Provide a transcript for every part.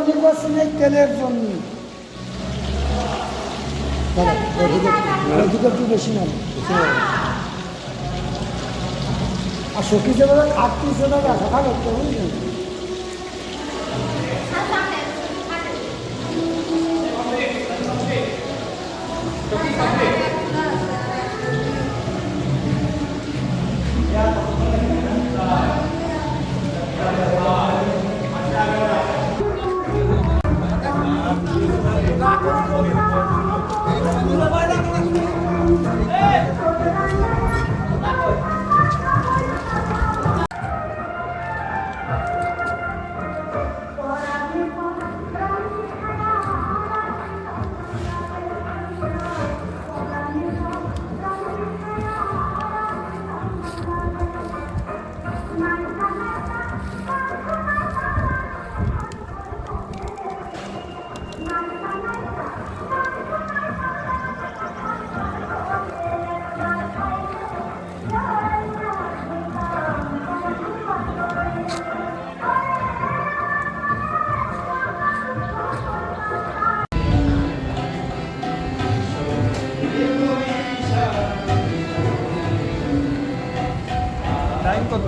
নির্বাচন এই তেলের জন্য একটু বেশি না আর সখী যেভাবে খাটতি সেভাবে রাখা করতে বুঝলেন টাইম কত?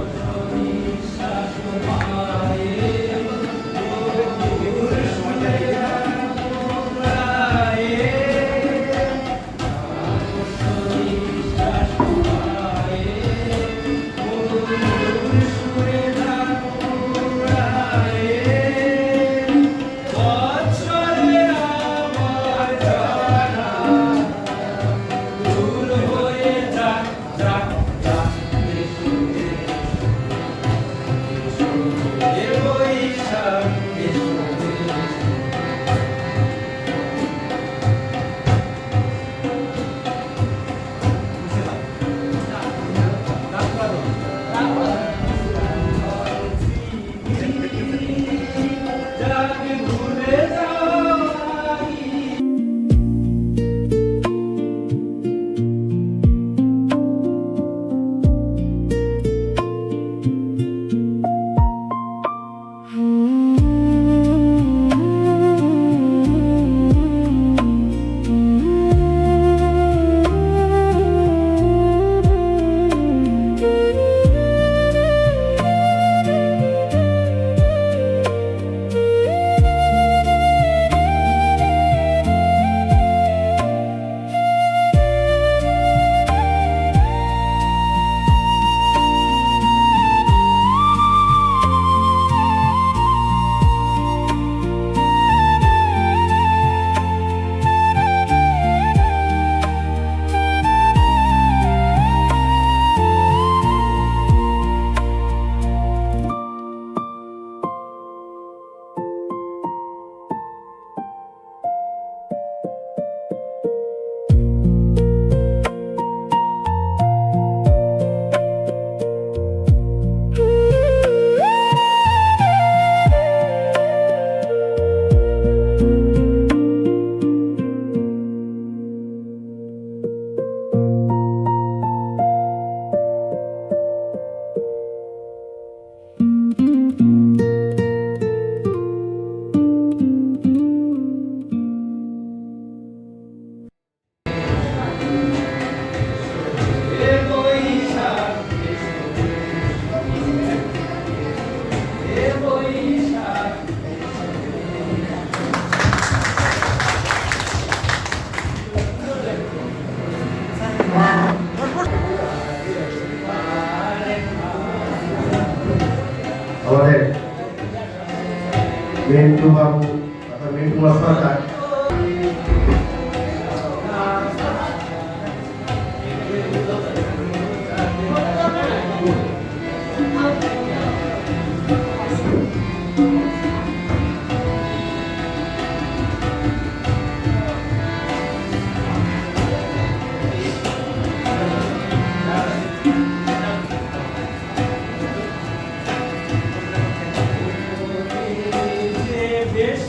আমাদের মিন্টু বাবু অর্থাৎ মিন্টু মাস্টার দেশ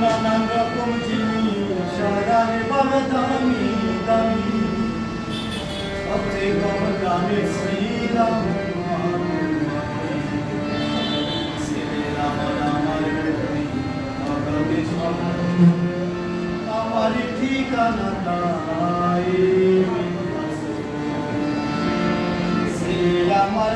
নানান রকম জিনিস সারারে বড় দামি দামি সবচেয়ে কম দামে শ্রীরাম আমার ঠিকানা তাই শ্রী আমার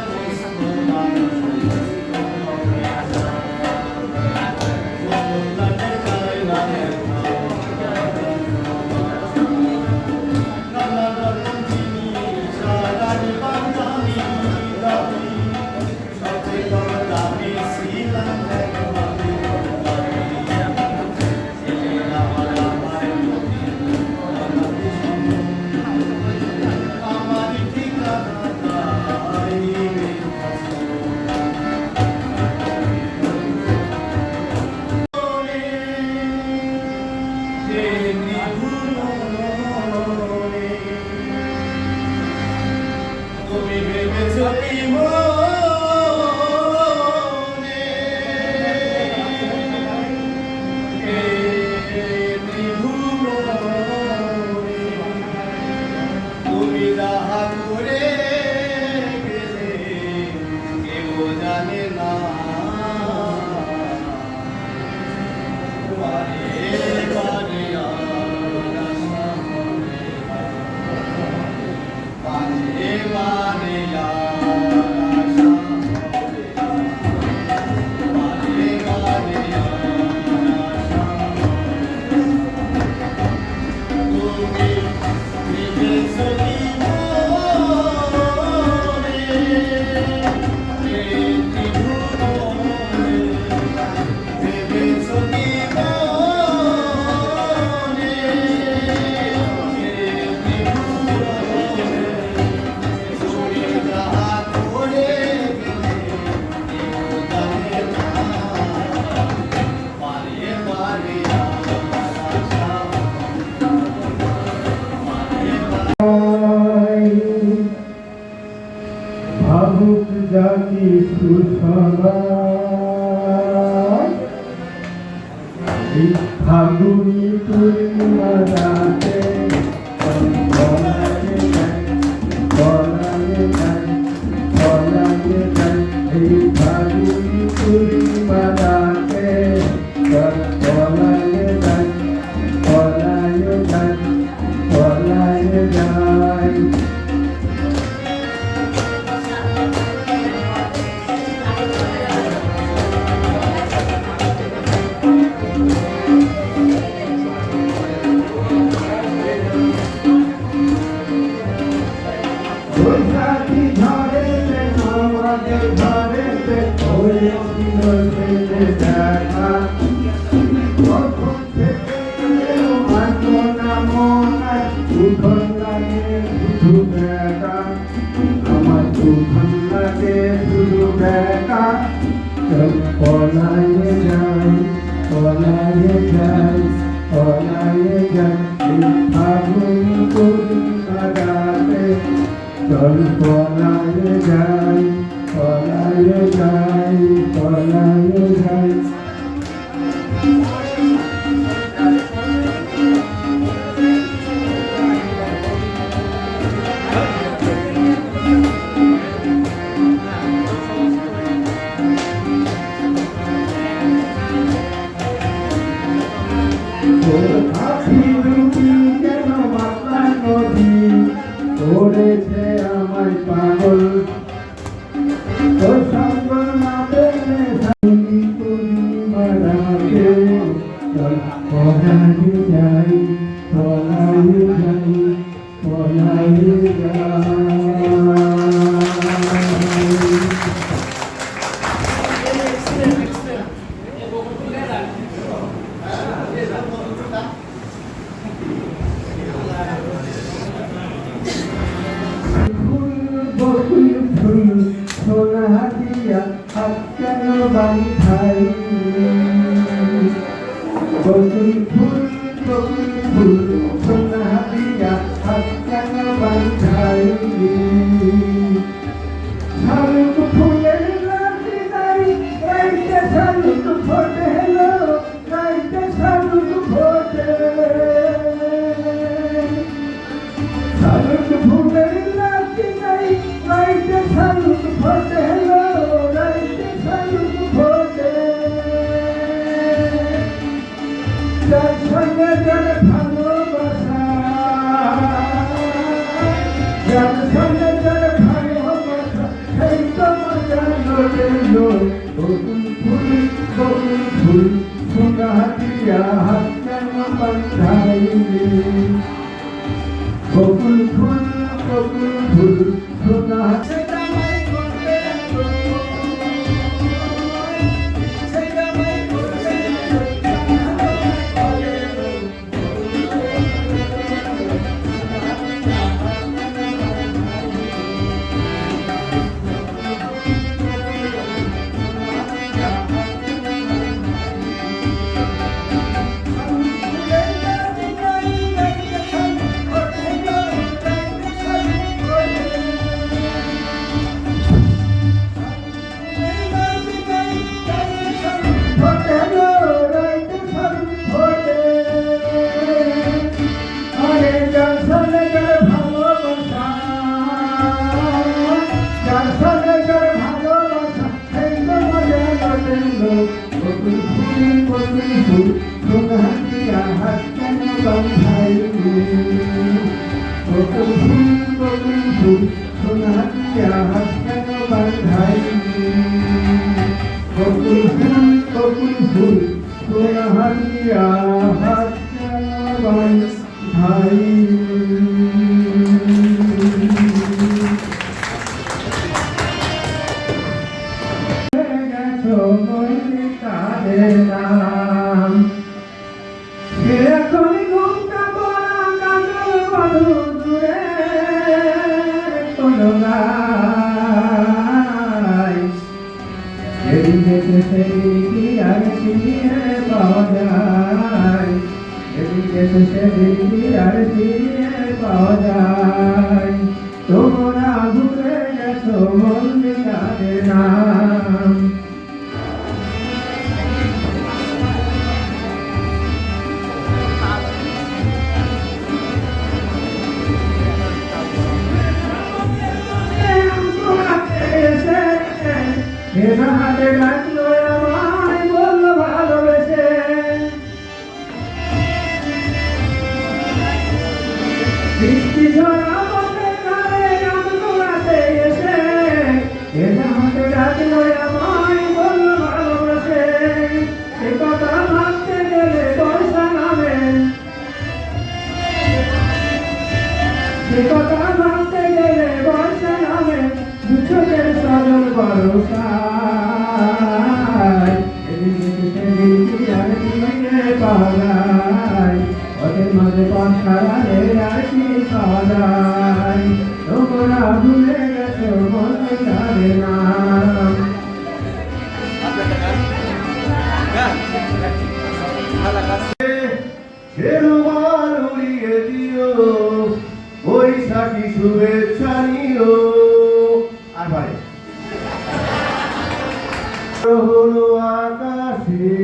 ভাবুক জাতি সুসমাজ এই ফাগুনি পূর্ণিমা রাতে বলারে বৈশাখী ঝড়েতে আমাদের ঘরেতে হয়েছিল শেষে দেখা কখন থেকে মানো না মনায় উঠন লাগে শুধু দেখা আমার উঠন লাগে শুধু দেখা চল পলায়ে যাই পলায়ে যাই পলায়ে যাই ফাগুন পূর্ণিমা রাতে চল পলায়ে যাই পলায়ে যাই পলায়ে যাই আখি রুটি যেন মাতলা নদী করেছে আমায় পাগল তোর সঙ্গ না পেলে সাথী পূর্ণিমা রাতে চল পলায়ে যাই পলায়ে যাই পলায়ে যাই বকুল ফুল সোনা দিয়া হাত কেন বাঁধাই বকুল ফুল সোনা দিয়া হাত কেন বাঁধাই শালুক ফুলের রাতি নাই রাইতে শালুক ফোটে হেলো রাইতে শালুক ফোটে শালুক ফুলের রাতি নাই রাইতে শালুক ফোটে হেলো রাইতে শালুক ফোটে যার সঙ্গে যার ভালোবাসা যার সঙ্গে যার ভালোবাসা সেই তো মজা লোটেলো বকুল ফুল সোনা দিয়া হাত কেন বাঁধাই বকুল ফুল সোনা তোমরা ভুলে গেছো মল্লিকাদের নাম হাতে ডাকলো আমায় বললো ভালোবেসে বৃষ্টি ঝরা ভরসায় এদিন সেদিন কি আর দিনে পাওয়া যায় ওদের মাঝে পাশারে আসি পাওয়া যায় তোমরা ভুলে গেছো মনে যাবে না রুমাল উড়িয়ে দিও বৈশাখী শুভেচ্ছা নিও আর ভাই হলো আকাশে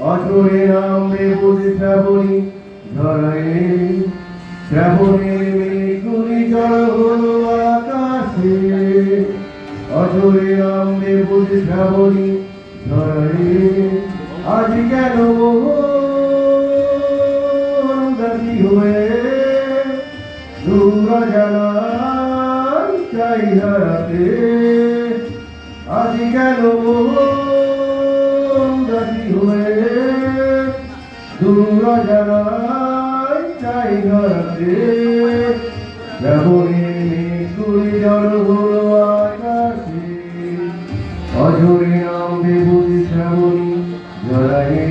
অজরে নামে বুঝে শ্রাবণী ঝরায় শ্রাবণের মেঘগুলি জড় হলো আকাশে অজরে নামে বুঝে শ্রাবণী ঝরায় আজ কেন দাসী হয়ে দূর জানাই চাই হারাতে আজ কেন দাসী হয়ে দূর জানাই চাই হারাতে শ্রাবণের মেঘগুলি জড় হলো আকাশে অজরে নামে বুঝি শ্রাবণী জড়ায়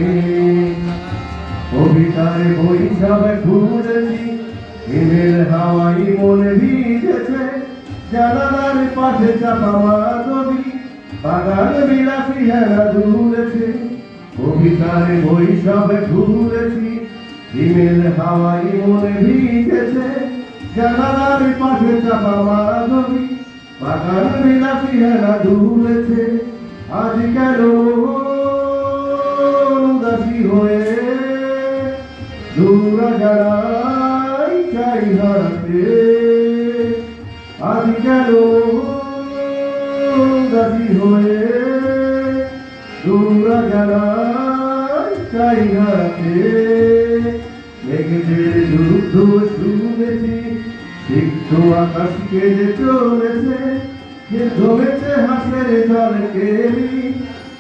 কবিতায় বৈশাখে ঘুরেছি হিমেল হাওয়াই মনে ভিজেছে জানালার পাশে চাপা মাধবী বাগান বিলাসী হেলা দুলেছে কবিতায় বৈশাখে ঘুরেছি হিমেল হাওয়াই মনে ভিজেছে জানালার পাশে চাপা মাধবী বাগান বিলাসী হেলা দুলেছে আজ কেন দাসী হয়ে দূর জানাই চাই হারাতে আজ কেন দাসী হয়ে দূর জানাই চাই হারাতে মেঘেদের যুদ্ধ শুনেছি সিদ্ধ আকাশকে যে চলেছে যে জমেছে হাসের জল কেলি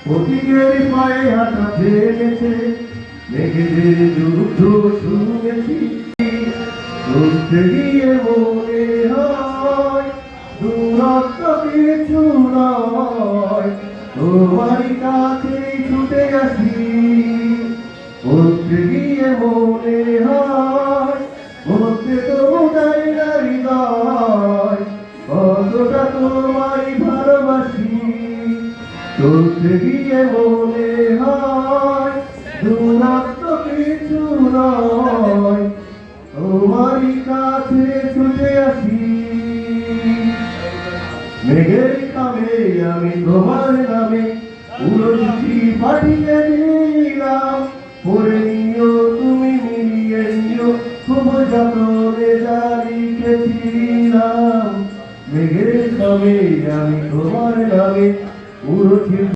প্রতীকের পায়ে হাঁটা ফেলেছে মেঘেদের যুদ্ধ শুনেছি বুঝতে গিয়ে মনে হয় দূরত্ব কিছু নয় তোমারই কাছে ছুটে আসি বুঝতে গিয়ে মনে হয় বলতে তো বোঝাই না হৃদয় কতটা তোমায় ভালোবাসি চলতে গিয়ে মনে হয় দূরত্ব কিছু নয় তোমারই কাছে ছুটে আসি মেঘের খামে আমি তোমার নামে পুরো চিঠি পাঠিয়ে দিলাম পড়ে নিও তুমি মিলিয়ে নিও খুব যত্নে যা লিখেছিলাম মেঘের খামে আমি তোমার নামে পুরো চিঠি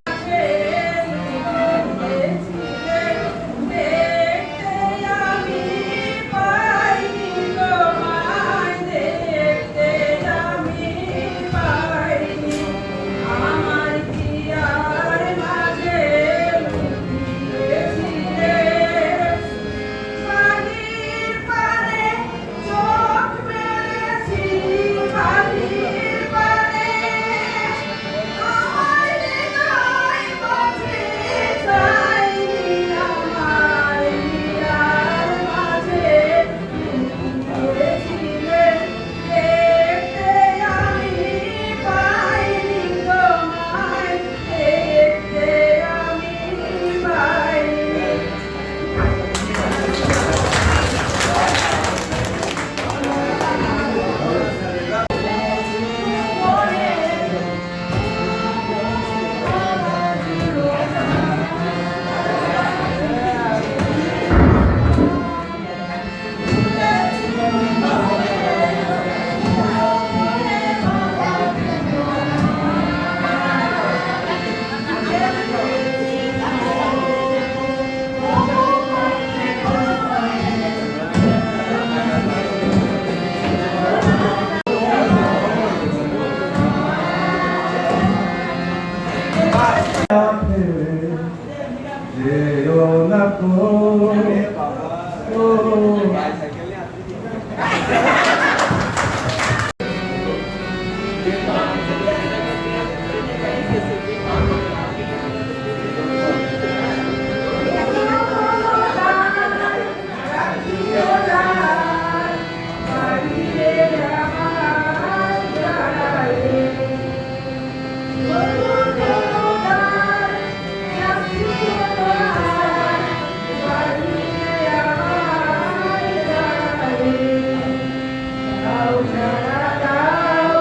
সারা দাও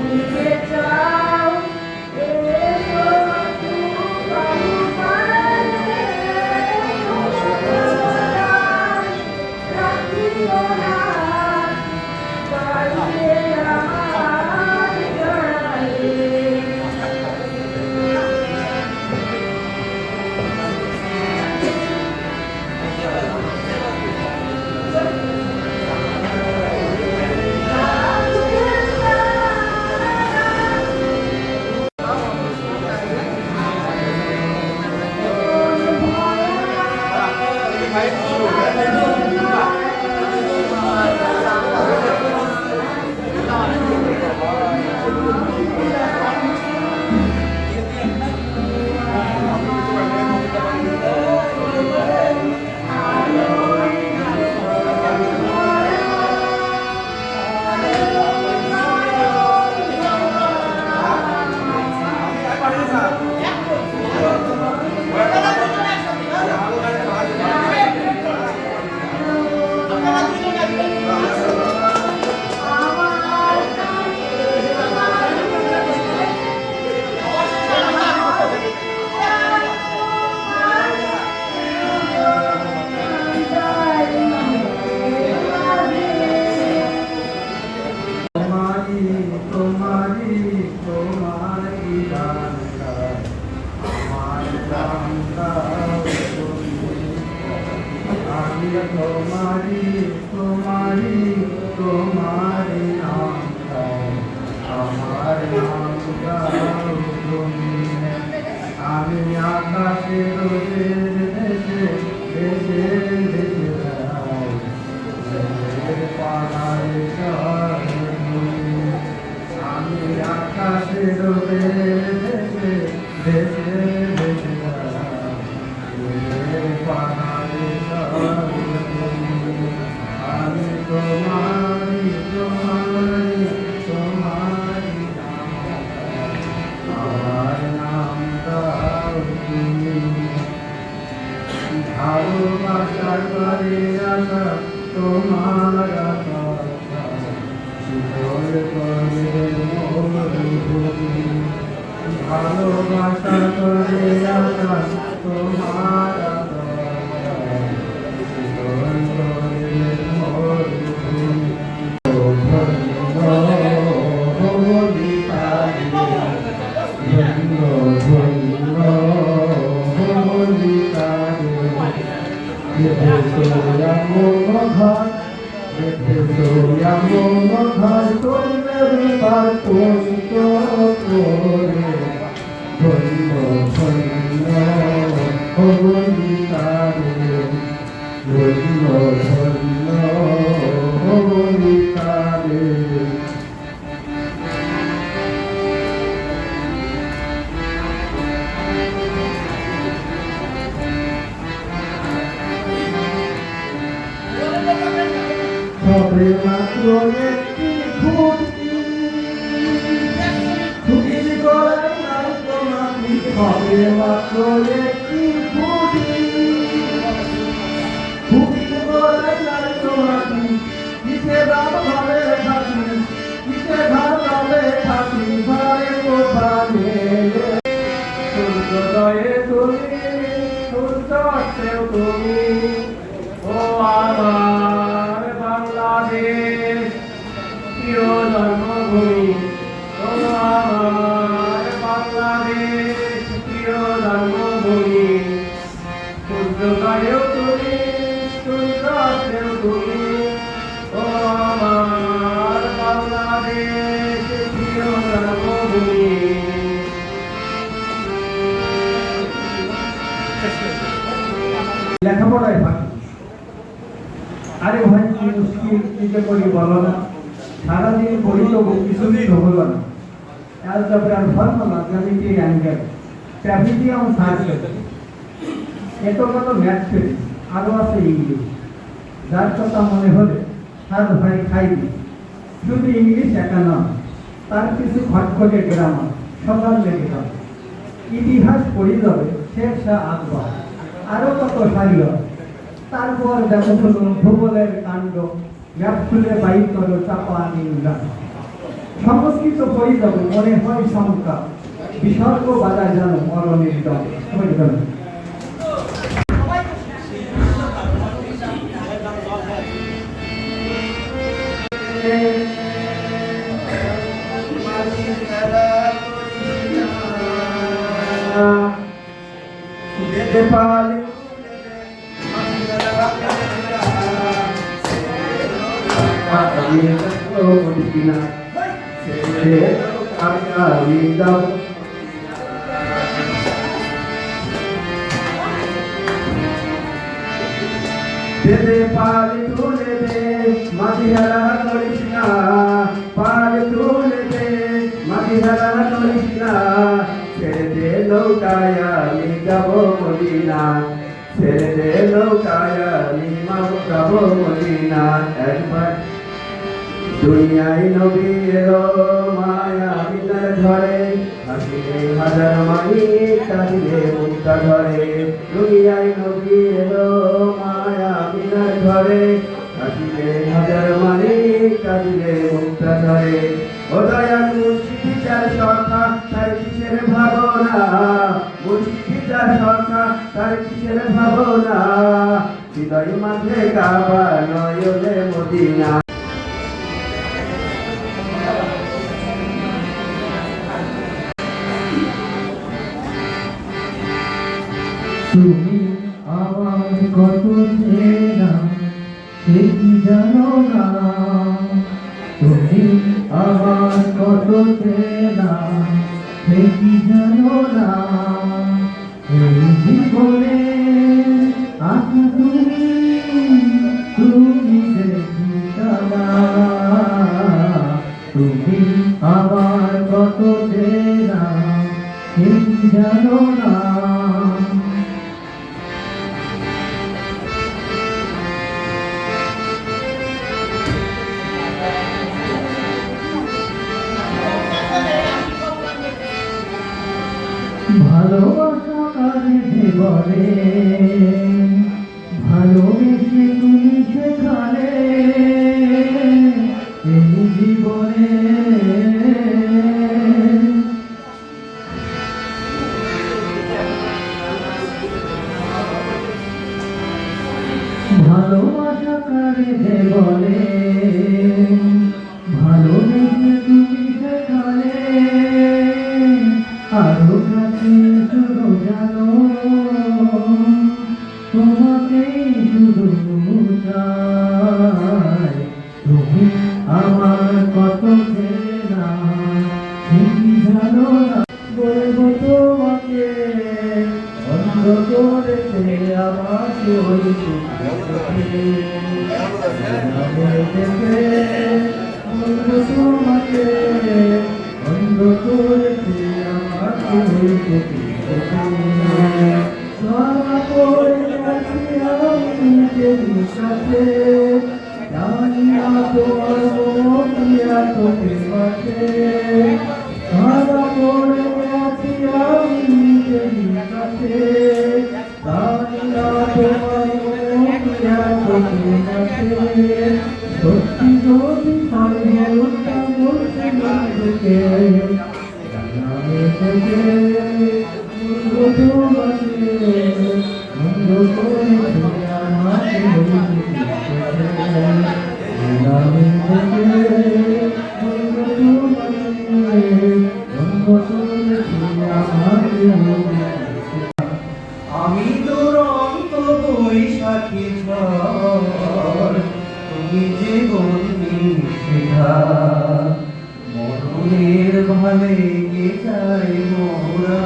দিতে চাও এসো বাবু পারে রাখিও না বাড়িতে আমার গায়ে তোমারি তোমারি তোমারি নাম আমার নাম গাও তুমি আমি আকাশে দেশে দেশে দেশে পাহাড়ে আমি আকাশে দেশে দেশে দেশে পাহাড়ে আমি তোমারি তোমারি তোমারি আমার নাম দাও তুমি ভালোবাসা করে আসা তোমার কথা শীতল করে মরুভূমি ভালোবাসা করে আসা তোমার সবে মাত্র একটি খুঁটি খুঁটির গলায় নাই তোমাকে সবে মাত্র একটি খুঁটি খুঁটির গলায় নাই তোমাকে কিসে দাম ভাবে থাকি কিসে ধার ভাবে থাকি ভারে কোথানে সূর্যোদয়ে তুমি সূর্যাস্তেও তুমি ও আমার বাংলাদেশ প্রিয় জন্মভূমি ও আমার বাংলাদেশ প্রিয় জন্মভূমি সূর্যোদয়েও তুমি সূর্যাস্তেও তুমি ও আমার বাংলাদেশ প্রিয় জন্মভূমি লেখাপড়ায় ফাঁকি আরে ভাই কি মুশকিল দিকে করি বলো না সারাদিন পড়ি তো কিছুদিন হলো না অ্যালজেব্রার ফর্মুলা জ্যামিতি অ্যাঙ্গেল ট্র্যাপিজিয়াম সার্কেল এত কত ম্যাথ ফিজিক্স আরও আছে ইংলিশ যার কথা মনে হলে তার ভাই খাইবি শুধু ইংলিশ একা নয় তার কিছু খটখটে গ্রামার সকাল লেগে যাবে ইতিহাস পড়ে যাবে শের শাহ আকবর আরও কত সারিয় তারপর দেখো ভূগোলের কাণ্ড ম্যাপ খুলে বাইর করো চাপা নীল গান সংস্কৃত হয়ে যাবে মনে হয় শঙ্কা বিসর্গ বাধা যেন মরণের দল হয়ে যাবে পালে আমি যাব দে পালে তুলে দে মাঝি হেলা করিস না পালে তুলে দে মাঝি হেলা করিস না ছেড়ে দে নৌকায় আমি যাব মদিনা ছেড়ে দে নৌকায় আমি যাব মদিনা একবার দুনিয়ায় নবী এলো মায়া বিনার ঘরে হাসিলে হাজার মানি কাঁদিলে মুক্তা ধরে দুনিয়ায় নবী এলো মায়া বিনার ঘরে হাসিলে হাজার মানি কাঁদিলে মুক্তা ধরে ও দয়াল মুর্শিদি যার সখা তার কিসের ভাবনা মুর্শিদি যার সখা তার কিসের ভাবনা হৃদয় মাঝে কাবা নয়নে মদিনা তুমি আমার কত চেনা সে কি জানো না তুমি আমার কত চেনা সে কি জানো না এই জীবনে আশা তুমি দেখিতা না তুমি আমার কত চেনা সে কি জানো না ভালোবাসা কাজে বলে ভালোবেসে তুমি সেখানে এই জীবনে ভালোবাসা কাজে বলে ভালোবেসে তুমি সেখানে আরো কাছে শুধু জানো তোমাকে শুধু চাই তুমি আমার কত চেনা তুমি জানো না বলবো তোমাকে অন্ধ করেছে আমাকে হইতে বলবো তোমাকে অন্ধ করেছে আমাকে হইতে ধরা পড়ে গেছি আমি নিজের সাথে জানি না তোমার মতিয়া তোকে পাশে ধরা পড়ে গেছি আমি নিজের সাথে জানি না তোমার মতিয়া তোকে পাশে সত্যি যদি সর্বতা বলতে নিজেকে জানাবে তোকে আমি দুরন্ত বৈশাখী ঝড় তুমি যে বন্দি শিখা মরণের ভালে কে চাই মোরা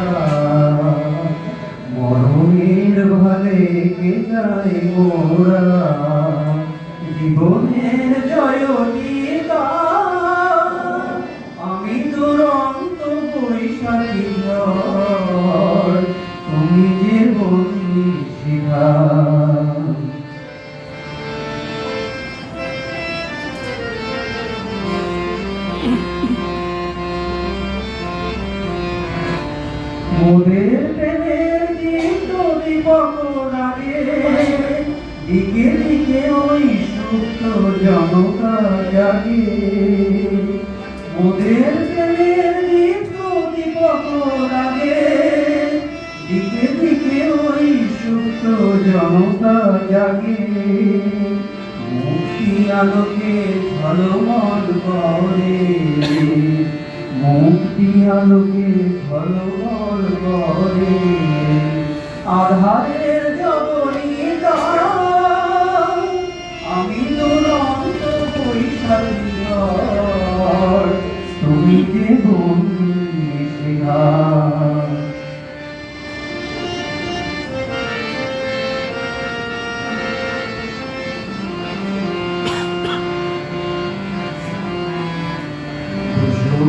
মরণের ভালে কে চাই মোরা জীবনের জয়নীতা আমি দুরন্ত বৈশাখী ঝড় তুমি যে বন্দি শিখা মোদের প্রেমের দিন দীপক লাগে দিকে দিকে ওই সুপ্ত জন জাগে মোদের প্রেমের দীপ্ত দীপক রাগে দিকে দিকে ওই সুপ্ত জনতা জাগে মুক্তি আলোকে ঝলমল করে মুক্তি আলোকে ঝলমল করে আধারের জবনী দ্বারা আমি তোর অন্ত পৈশাচির তুমি যে বন্দি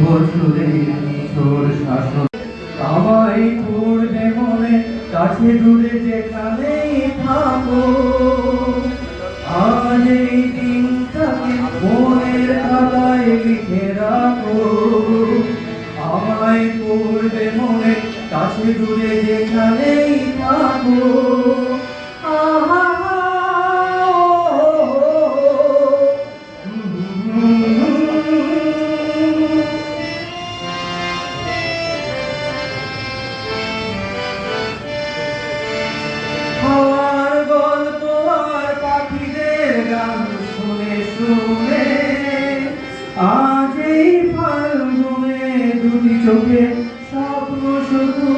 বছরের তোর শাসন আমায় করবে মনে কাছে দূরে যেখানেই থাকো আজ এই দিনটাকে মনের খাতায় লিখে রাখো আমায় করবে মনে কাছে দূরে যেখানেই থাকো আহা আজ এই ফাল্গুনে দুটি চোখে স্বপ্ন শুধু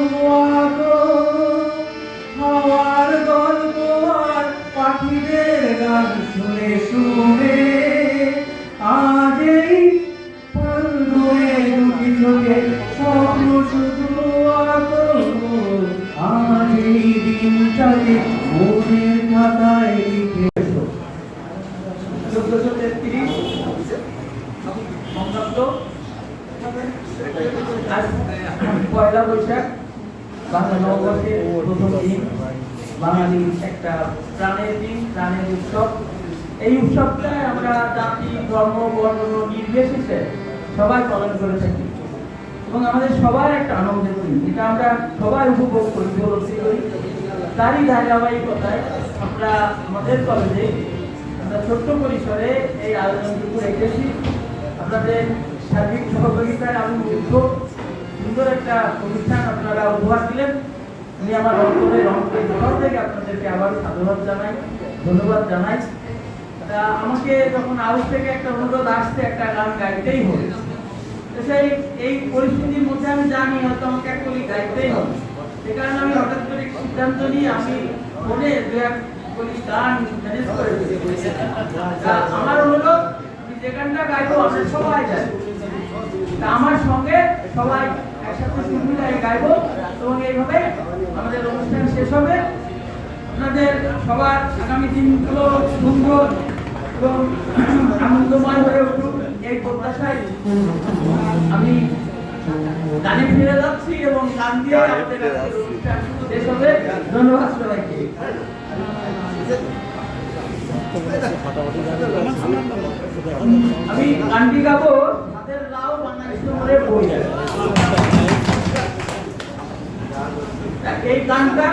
আঁকো হাওয়ার গল্প আর পাখিদের গান শুনে শুনে আজ এই ফাল্গুনে দুটি চোখে স্বপ্ন শুধু আঁকো আজ এই দিনটাকে মনের খাতায় লিখে 1433 আজ পয়লা বৈশাখ বাংলা নববর্ষের প্রথম দিন বাঙালি একটা প্রাণের দিন প্রাণের উৎসব এই উৎসবটায় আমরা জাতি ধর্ম বর্ণ নির্বিশেষে সবাই পালন করে থাকি এবং আমাদের সবার একটা আনন্দের দিন এটা আমরা সবাই উপভোগ করি উপলব্ধি করি তারই ধারাবাহিকতায় আমরা আমাদের কলেজে আমরা ছোট্ট পরিসরে এই আয়োজনটুকু রেখেছি আপনাদের সার্বিক সহযোগিতায় আমি মুগ্ধ সুন্দর একটা অনুষ্ঠান আপনারা উপহার দিলেন আমি আমার অন্তরের অন্তর থেকে আপনাদেরকে আবার সাধুবাদ জানাই ধন্যবাদ জানাই তা আমাকে যখন আউট থেকে একটা অনুরোধ আসছে একটা গান গাইতেই হবে তো সেই এই পরিস্থিতির মধ্যে আমি জানি হয়তো আমাকে একটু গাইতেই হবে সে কারণে আমি হঠাৎ করে সিদ্ধান্ত নিয়ে আমি মনে দু এক গান ম্যানেজ করে দিয়েছি আমার অনুরোধ যে গানটা গাইবো আমরা সবাই গাইবো আমার সঙ্গে সবাই একসাথে সুন্দর গাইবো এবং এইভাবে আমাদের অনুষ্ঠান শেষ হবে আপনাদের সবার আগামী দিনগুলো সুন্দর এবং আনন্দময় হয়ে উঠুক এই প্রত্যাশায় আমি গানে ফিরে যাচ্ছি এবং গান দিয়ে আপনাদের অনুষ্ঠান শেষ হবে ধন্যবাদ সবাইকে আমি গানটি গাবো হাতের লাউ বাংলাদেশের মনে বই এই গানটা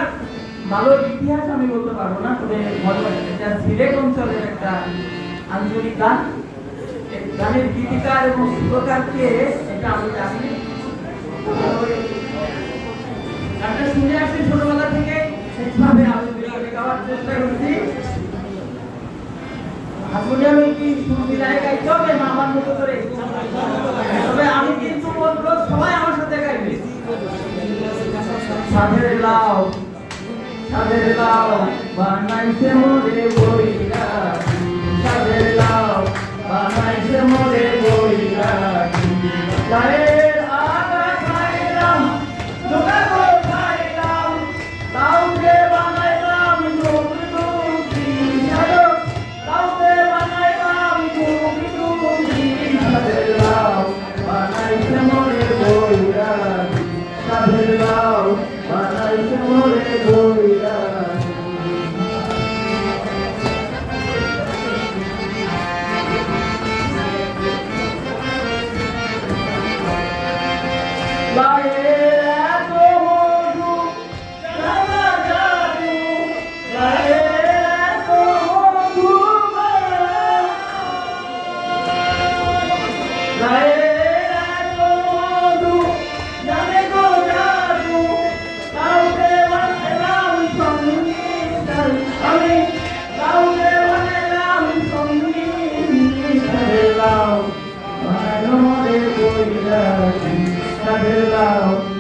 ভালো ইতিহাস আমি বলতে পারবো না তবে এটা সিলেট অঞ্চলের একটা আঞ্চলিক গান এই গানের গীতিকার এবং সুরকারকে এটা আমি জানি গানটা শুনে আসছি ছোটবেলা থেকে সেইভাবে আমি গাওয়ার চেষ্টা করছি হারমোনিয়ামে কি সুর মিলাই গাইতে হবে না আমার মতো করে তবে আমি কিন্তু বলবো সবাই আমার সাথে গাইবে সাধের লাউ বানাইছে মোরে বইরা সাধের লাউ বানাইছে মোরে বইরা গায়ের আগা খাইলাম জোগা গো খাইলাম লাউকে বানাইলাম ডুবি ডুবি লাউকে বানাইলাম ডুবি ডুবি সাধের লাউ বানাইছে মোরে বইরা সাধের লাউ বানাইছে মোরে বইরা মনে কইরা কাঁধে লাও